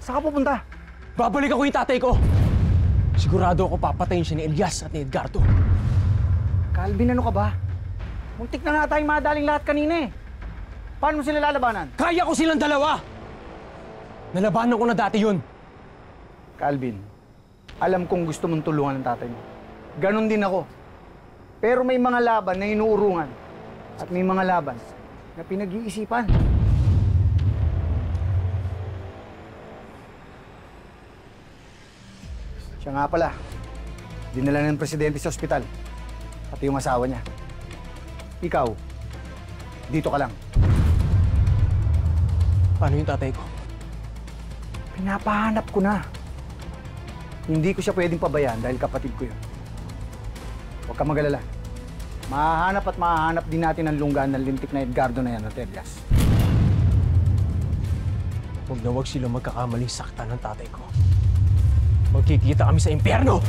Saan ka pupunta? Babalik ako yung tatay ko! Sigurado ako papatayin siya ni Elias at ni Edgardo. Calvin, ano ka ba? Muntik na nga tayong madaling lahat kanina eh. Paano mo sila lalabanan? Kaya ko silang dalawa! Nalabanan ko na dati yun. Calvin, alam kong gusto mong tulungan ng tatay mo. Ganon din ako. Pero may mga laban na inuurungan at may mga laban na pinag-iisipan. Siya nga pala, dinala ng presidente sa ospital, pati yung asawa niya. Ikaw, dito ka lang. Paano yung tatay ko? Pinapahanap ko na. Hindi ko siya pwedeng pabayaan dahil kapatid ko yun. Huwag ka mag-alala. Mahahanap at mahahanap din natin ang lunggaan ng lintik na Edgardo na yan at Elias. Huwag na huwag silang magkakamaling saktan ng tatay ko. Magkikita kami sa impyerno!